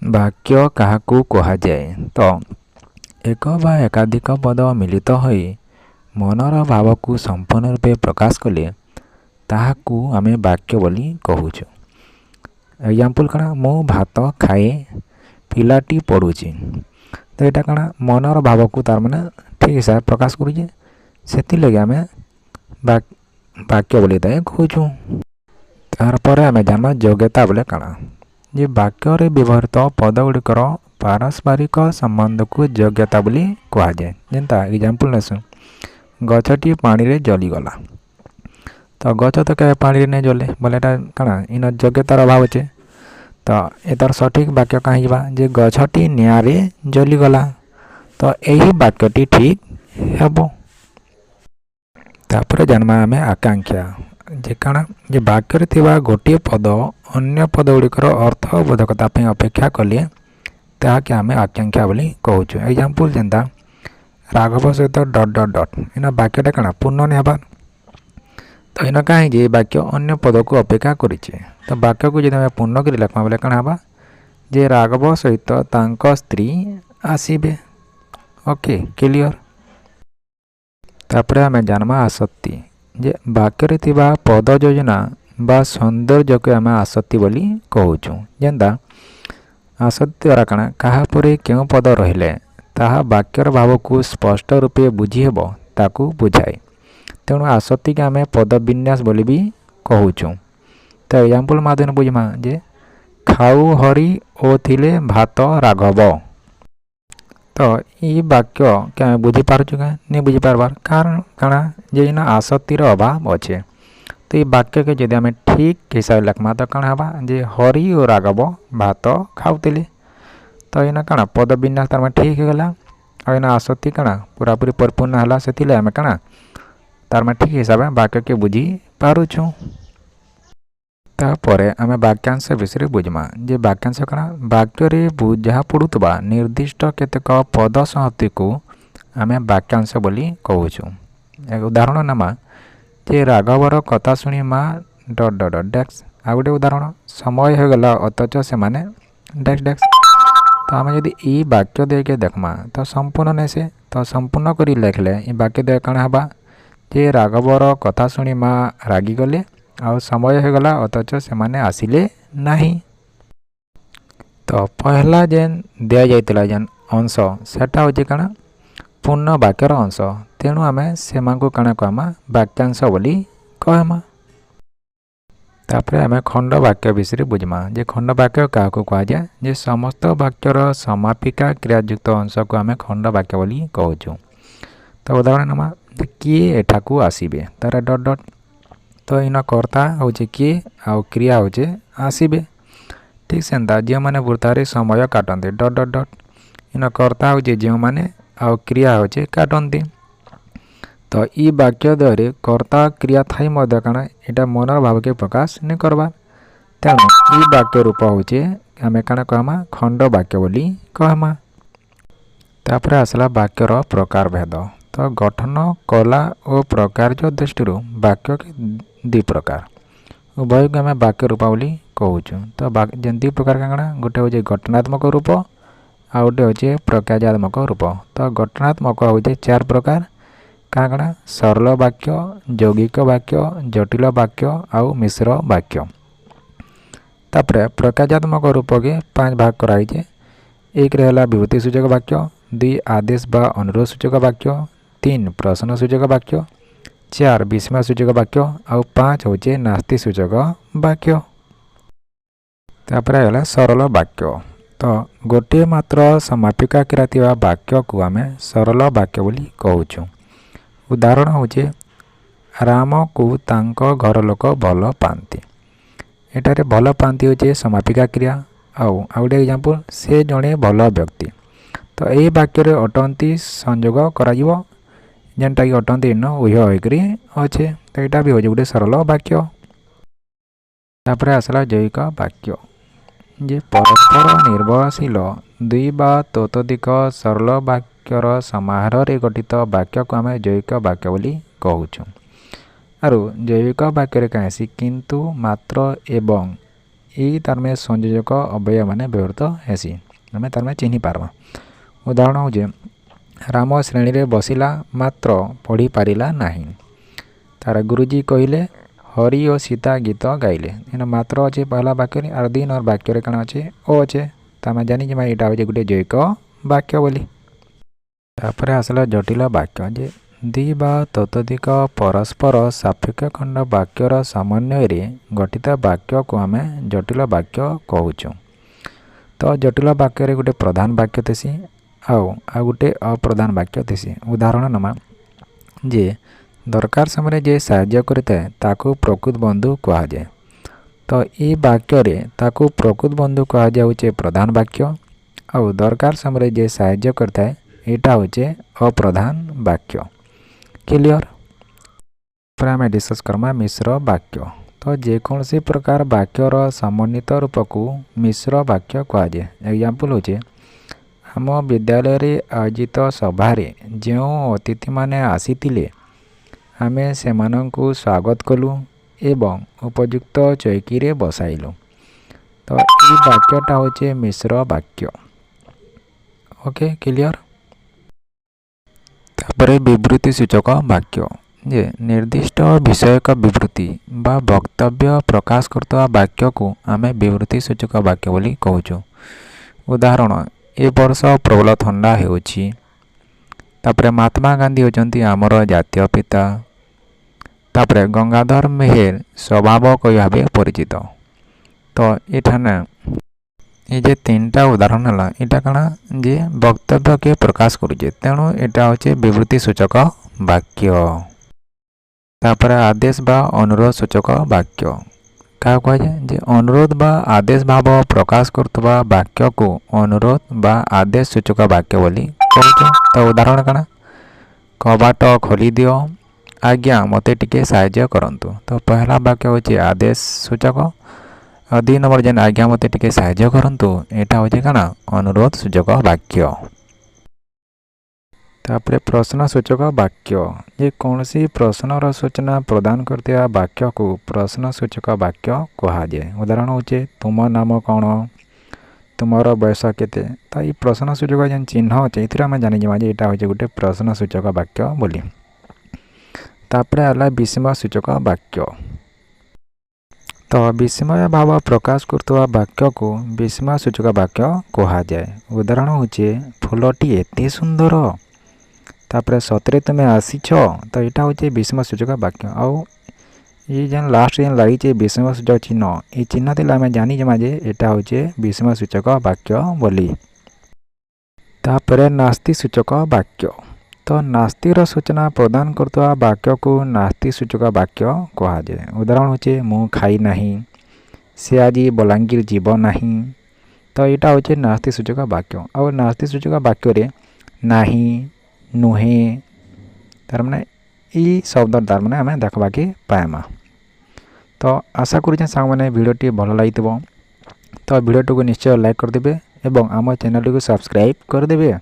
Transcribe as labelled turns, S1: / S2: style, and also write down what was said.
S1: ବାକ୍ୟ କାହାକୁ କୁହାଯାଏ? ତ ଏକ ବା ଏକାଧିକ ପଦ ମିଳିତ ହୋଇ ମନର ଭାବକୁ ସମ୍ପୂର୍ଣ୍ଣ ରୂପେ ପ୍ରକାଶ କଲେ ତାହାକୁ ଆମେ ବାକ୍ୟ ବୋଲି କହୁଛୁ। ଏକ୍ଜାମ୍ପଲ୍ କ'ଣ? ମୁଁ ଭାତ ଖାଏ, ପିଲାଟି ପଢ଼ୁଛି। ତ ଏଇଟା କ'ଣ? ମନର ଭାବକୁ ତାର ମାନେ ଠିକ୍ ହିସାବରେ ପ୍ରକାଶ କରୁଛେ, ସେଥିଲାଗି ଆମେ ବାକ୍ୟ ବୋଲି ତାଏ କହୁଛୁ। ତାରପରେ ଆମେ ଜାଣିବା ଯୋଗ୍ୟତା ବୋଲେ କ'ଣ? ଯେ ବାକ୍ୟରେ ବ୍ୟବହୃତ ପଦ ଗୁଡ଼ିକର ପାରସ୍ପରିକ ସମ୍ବନ୍ଧକୁ ଯୋଗ୍ୟତା ବୋଲି କୁହାଯାଏ। ଯେନ୍ତା ଏକ୍ଜାମ୍ପଲ୍ ନେସୁଁ, ଗଛଟି ପାଣିରେ ଜଲିଗଲା। ତ ଗଛ ତ କେବେ ପାଣିରେ ନାଇଁ ଜଲେ ବୋଲେ ଏଇଟା କ'ଣ? ଇନ ଯୋଗ୍ୟତାର ଅଭାବ ଅଛେ। ତ ଏତାର ସଠିକ୍ ବାକ୍ୟ କାଁ ହେଇଯିବା? ଯେ ଗଛଟି ନିଆଁରେ ଜଲିଗଲା। ତ ଏହି ବାକ୍ୟଟି ଠିକ୍ ହେବ। ତାପରେ ଜାଣିବା ଆମେ ଆକାଂକ୍ଷା। ଯେ କ'ଣ? ଯେ ବାକ୍ୟରେ ଥିବା ଗୋଟିଏ ପଦ ଅନ୍ୟ ପଦ ଗୁଡ଼ିକର ଅର୍ଥବୋଧକତା ପାଇଁ ଅପେକ୍ଷା କଲେ ତାହାକେ ଆମେ ଆକାଂକ୍ଷା ବୋଲି କହୁଛୁ। ଏକ୍ଜାମ୍ପଲ୍ ଯେନ୍ତା ରାଘବ ସହିତ ଡଟ୍ ଡଟ୍ ଡଟ୍, ଇନ ବାକ୍ୟଟା କ'ଣ? ପୂର୍ଣ୍ଣ ନାଇଁ ହେବାର୍। ତ ଇନ କାହିଁକି ଏ ବାକ୍ୟ ଅନ୍ୟ ପଦକୁ ଅପେକ୍ଷା କରିଛେ। ତ ବାକ୍ୟକୁ ଯଦି ଆମେ ପୂର୍ଣ୍ଣ କରି ଲେଖ୍ମା ବୋଲେ କ'ଣ ହେବା? ଯେ ରାଘବ ସହିତ ତାଙ୍କ ସ୍ତ୍ରୀ ଆସିବେ। Okay, clear. ତାପରେ ଆମେ ଜାଣିବା ଆସକ୍ତି। ଯେ ବାକ୍ୟରେ ଥିବା ପଦ ଯୋଜନା ବା ସୌନ୍ଦର୍ଯ୍ୟକୁ ଆମେ ଆସକ୍ତି ବୋଲି କହୁଛୁ। ଯେନ୍ତା ଆସକ୍ତି ଦ୍ୱାରା କ'ଣ? କାହା ପରେ କେଉଁ ପଦ ରହିଲେ ତାହା ବାକ୍ୟର ଭାବକୁ ସ୍ପଷ୍ଟ ରୂପେ ବୁଝି ହେବ ତାକୁ ବୁଝାଏ। ତେଣୁ ଆସକ୍ତିକୁ ଆମେ ପଦ ବିନ୍ୟାସ ବୋଲି ବି କହୁଛୁ। ତ ଏକ୍ଜାମ୍ପଲ୍ ମାଧ୍ୟମରେ ବୁଝିମା ଯେ ଖାଉ ହରି ଓ ଥିଲେ ଭାତ ରାଘବ। ତ ଇ ବାକ୍ୟକେ ଆମେ ବୁଝିପାରୁଛୁ କାଁ? ନାଇଁ ବୁଝିପାରବାର୍। କାରଣ କାଣା? ଯେ ଇନ ଆସକ୍ତିର ଅଭାବ ଅଛେ। ତ ଏ ବାକ୍ୟକେ ଯଦି ଆମେ ଠିକ୍ ହିସାବରେ ଲେଖ୍ମା ତ କ'ଣ ହେବା? ଯେ ହରି ଓ ରାଘବ ଭାତ ଖାଉଥିଲେ। ତ ଇନ କ'ଣ? ପଦ ବିନ୍ୟାସ ତାର ମାନେ ଠିକ୍ ହେଇଗଲା। ଆଉ ଇନ ଆସକ୍ତି କ'ଣ? ପୁରାପୁରି ପରିପୂର୍ଣ୍ଣ ହେଲା। ସେଥିଲାଗି ଆମେ କ'ଣ? ତାର ମାନେ ଠିକ୍ ହିସାବରେ ବାକ୍ୟକେ ବୁଝି ପାରୁଛୁ। ତାପରେ ଆମେ ବାକ୍ୟାଂଶ ବିଷୟରେ ବୁଝିମା। ଯେ ବାକ୍ୟାଂଶ କ'ଣ? ବାକ୍ୟରେ ବୁଝା ପଡ଼ୁଥିବା ନିର୍ଦ୍ଦିଷ୍ଟ କେତେକ ପଦ ସଂହତିକୁ ଆମେ ବାକ୍ୟାଂଶ ବୋଲି କହୁଛୁ। ଏକ ଉଦାହରଣ ନେମା ଯେ ରାଘବର କଥା ଶୁଣି ମା ଡଟ୍ ଡଟ୍ ଡଟ୍ ଡେକ୍ସ। ଆଉ ଗୋଟେ ଉଦାହରଣ, ସମୟ ହୋଇଗଲା ଅଥଚ ସେମାନେ ଡେକ୍ସ ଡେକ୍ସ। ତ ଆମେ ଯଦି ଇ ବାକ୍ୟ ଦେଇକି ଦେଖ୍ମା ତ ସମ୍ପୂର୍ଣ୍ଣ ନେଇସେ। ତ ସମ୍ପୂର୍ଣ୍ଣ କରି ଲେଖିଲେ ଇ ବାକ୍ୟ ଦେଇ କ'ଣ ହେବା? ଯେ ରାଘବର କଥା ଶୁଣି ମା ରାଗିଗଲେ ଆଉ ସମୟ ହୋଇଗଲା ଅଥଚ ସେମାନେ ଆସିଲେ ନାହିଁ। ତ ପହଲା ଯେନ୍ ଦିଆଯାଇଥିଲା ଯେନ୍ ଅଂଶ ସେଟା ହେଉଛି କ'ଣ? ପୂର୍ଣ୍ଣ ବାକ୍ୟର ଅଂଶ। ତେଣୁ ଆମେ ସେମାନଙ୍କୁ କ'ଣ କହମା? ବାକ୍ୟାଂଶ ବୋଲି କହମା। ତାପରେ ଆମେ ଖଣ୍ଡ ବାକ୍ୟ ବିଷୟରେ ବୁଝିମା। ଯେ ଖଣ୍ଡ ବାକ୍ୟ କାହାକୁ କୁହାଯାଏ? ଯେ ସମସ୍ତ ବାକ୍ୟର ସମାପିକା କ୍ରିୟାଯୁକ୍ତ ଅଂଶକୁ ଆମେ ଖଣ୍ଡ ବାକ୍ୟ ବୋଲି କହୁଛୁ। ତ ଉଦାହରଣ ନେମା, କିଏ ଏଠାକୁ ଆସିବେ, ତାର ଡଟ୍ ଡଟ୍। ତ ଇନ କର୍ତ୍ତା ହେଉଛି କିଏ ଆଉ କ୍ରିୟା ହେଉଛି ଆସିବେ। ଠିକ୍ ସେନ୍ତା ଯେଉଁମାନେ ବୃଥାରେ ସମୟ କାଟନ୍ତି ଡଟ୍ ଡଟ୍ ଡଟ୍। ଇନ କର୍ତ୍ତା ହେଉଛି ଯେଉଁମାନେ ଆଉ କ୍ରିୟା ହେଉଛି କାଟନ୍ତି। ତ ଇ ବାକ୍ୟ ଦ୍ୱାରା କର୍ତ୍ତା କ୍ରିୟା ଥାଇ ମଧ୍ୟ କ'ଣ? ଏଇଟା ମନର ଭାବକେ ପ୍ରକାଶ ନାଇଁ କରବାର୍। ତେଣୁ ଇ ବାକ୍ୟ ରୂପ ହେଉଛି ଆମେ କ'ଣ କହମା? ଖଣ୍ଡ ବାକ୍ୟ ବୋଲି କହମା। ତାପରେ ଆସିଲା ବାକ୍ୟର ପ୍ରକାର ଭେଦ। ତ ଗଠନ କଲା ଓ ପ୍ରକାର୍ଯ୍ୟ ଦୃଷ୍ଟିରୁ ବାକ୍ୟ ଦୁଇ ପ୍ରକାର। ଉଭୟକୁ ଆମେ ବାକ୍ୟ ରୂପ ବୋଲି କହୁଛୁ। ତ ଯେନ୍ ଦୁଇ ପ୍ରକାର କାଣା? ଗୋଟେ ହେଉଛି ଗଠନାତ୍ମକ ରୂପ ଆଉ ଗୋଟେ ହେଉଛି ପ୍ରକାର୍ଯ୍ୟାତ୍ମକ ରୂପ। ତ ଗଠନାତ୍ମକ ହେଉଛି 4 ପ୍ରକାର। କାଣା? ସରଳ ବାକ୍ୟ, ଯୌଗିକ ବାକ୍ୟ, ଜଟିଳ ବାକ୍ୟ ଆଉ ମିଶ୍ର ବାକ୍ୟ। ତାପରେ ପ୍ରକାର୍ଯ୍ୟାତ୍ମକ ରୂପକେ 5 ଭାଗ କରାଯାଇଛି। 1ରେ ହେଲା ବିଭୂତି ସୂଚକ ବାକ୍ୟ, 2 ଆଦେଶ ବା ଅନୁରୋଧ ସୂଚକ ବାକ୍ୟ, 3 ପ୍ରଶ୍ନ ସୂଚକ ବାକ୍ୟ, 4 ବିସ୍ମୟ ସୂଚକ ବାକ୍ୟ ଆଉ 5 ହେଉଛି ନାସ୍ତି ସୂଚକ ବାକ୍ୟ। ତାପରେ ହେଲା ସରଳ ବାକ୍ୟ। ତ ଗୋଟିଏ ମାତ୍ର ସମାପିକା କ୍ରିୟା ଥିବା ବାକ୍ୟକୁ ଆମେ ସରଳ ବାକ୍ୟ ବୋଲି କହୁଛୁ। ଉଦାହରଣ ହେଉଛି ରାମକୁ ତାଙ୍କ ଘର ଲୋକ ଭଲ ପାଆନ୍ତି। ଏଠାରେ ଭଲ ପାଆନ୍ତି ହେଉଛି ସମାପିକା କ୍ରିୟା। ଆଉ ଗୋଟେ ଏକ୍ଜାମ୍ପଲ୍, ସେ ଜଣେ ଭଲ ବ୍ୟକ୍ତି। ତ ଏହି ବାକ୍ୟରେ ଅଟନ୍ତି ସଂଯୋଗ କରାଯିବ, ଯେନ୍ଟାକି ଅଟନ୍ତି ଇନ ଉଭୟ ହୋଇକରି ଅଛେ। ତ ଏଇଟା ବି ହେଉଛି ଗୋଟେ ସରଳ ବାକ୍ୟ। ତାପରେ ଆସିଲା ଯୌଗିକ ବାକ୍ୟ। ଯେ ପରସ୍ପର ନିର୍ଭରଶୀଳ 2 ବା ତତୋଧିକ ସରଳ ବାକ୍ୟର ସମାହାରରେ ଗଠିତ ବାକ୍ୟକୁ ଆମେ ଯୌଗିକ ବାକ୍ୟ ବୋଲି କହୁଛୁ। ଆରୁ ଜୈବିକ ବାକ୍ୟରେ କାହିଁସି କିନ୍ତୁ, ମାତ୍ର ଏବଂ यही तार में संयोजक अव्यय माने व्यवहृत हेसी आम तार में चिन्ह पार्बा। उदाहरण हो राम श्रेणी रे बसिला मात्र पढ़ी पारिला नहीं। तार गुरुजी कहले हरि और सीता गीत गाइले इन मात्र अच्छे पहला वाक्य आर 2 नंबर वाक्य कण अच्छे ओ अच्छे तो आम जानी यहाँ हूँ गोटे जैक वाक्य बोली। तापर आसला जटिल वाक्य जे दी बा ततोधिक परस्पर सापेक्ष खंड वाक्यर सामान्य गठित वाक्य को आम जटिल वाक्य कहूँ। तो जटिल वाक्य गोटे प्रधान वाक्य थेसी आउ गोटे अप्रधान वाक्य थेसी। उदाहरण नमा जे दरकार समय जे साहाय्य करता ताकू प्रकृत बंधु कहा जाए। तो ये वाक्य रे ताकू प्रकृत बंधु कहा जाउचे प्रधान वाक्य आउ दरकार समय जे साहाय्य करता है यहाँ हूँ अप्रधान वाक्य। क्लियर। पर आम डिस्कस करमा मिश्र वाक्य। तो जेकोसी प्रकार वाक्यर समन्वित रूप को मिश्र वाक्य कहा जाए। एग्जाम्पल होचे आम विद्यालय रे आयोजित सभारे जो अतिथि माने आसीथिले आमे सेमानंकु स्वागत कलु एवं उपयुक्त चौकी रे बसाइलु। तो ये वाक्यटा होचे मिश्र वाक्य। Okay clear. तापरे विवृत्ति सूचक वाक्य जे निर्दिष्ट विषयक विवृत्ति बा वक्तव्य प्रकाश करता वाक्य को आमे विवृत्ति सूचक वाक्य बोली कहूँ। उदाहरण ए वर्ष प्रबल ठंडा होउछि। तापरे महात्मा गांधी होचंती आमर जातीय पिता। तापरे गंगाधर मेहेर स्वभाव कई भाव परिचित। तो एठाने ये जे 3टा उदाहरण है यहाँ कणा जे वक्तव्य के प्रकाश करुचे तेणु यहाँ हूँ विवृत्ति सूचक वाक्य। तापर आदेश बा अनुरोध सूचक वाक्य क्या कह जे अनुरोध बा आदेश भाव प्रकाश करतबा वाक्य को अनुरोध बा आदेश सूचक वाक्य बोली कहूँ। तो उदाहरण कणा कबाट खोली दियो आज्ञा मते टिके साहाय्य करंतु। तो पहला वाक्य हूँ आदेश सूचक 2 नंबर जेन आज्ञा मते टिके साहाय्य करंतु एटा होचे काना अनुरोध सूचक वाक्य। तापरे प्रश्न सूचक वाक्य जे कौनसी प्रश्नर सूचना प्रदान करते वाक्य को प्रश्न सूचक वाक्य कहा जाए। उदाहरण होचे तुम नाम कौन तुमर बयस केते। तो ये प्रश्न सूचक जेन चिन्ह अच्छे ये आम जानी जे यहाँ हूँ गोटे प्रश्न सूचक वाक्य बोली। तापरे आला विस्मय सूचक वाक्य। तो विस्मय भाव प्रकाश करतवा वाक्य को विस्मय सूचक वाक्य कहा जाए। उदाहरण होचे फूलटी एते सुंदर तापरे सतरे तुमे आसीछ। तो यहाँ हूँ विस्मय सूचक वाक्य। आउ ये जेन लास्ट जेन लगी विस्मय सूचक चिन्ह ये चिन्ह थे आम जानी जे यहाँ हूँ विस्मय सूचक वाक्य बोली। तापरे नास्ति सूचक वाक्य। तो नास्तिर सूचना प्रदान करता वाक्य को नास्ति सूचक वाक्य कहा जाए। उदाहरण होचे मु खाई नहीं से आज बलांगीर जीव नहीं। तो यहाँ हूँ नास्ति सूचक वाक्य। और नास्ति सूचक वाक्य रे नहीं नुहे तार माने ई शब्द तार माने आम देखा के पाएमा। तो आशा करुँ सांग मैंने भिडियोटी भल लगी। तो भिडियोटी को निश्चय लाइक करदे एवं आम चैनल को सब्सक्राइब करदे।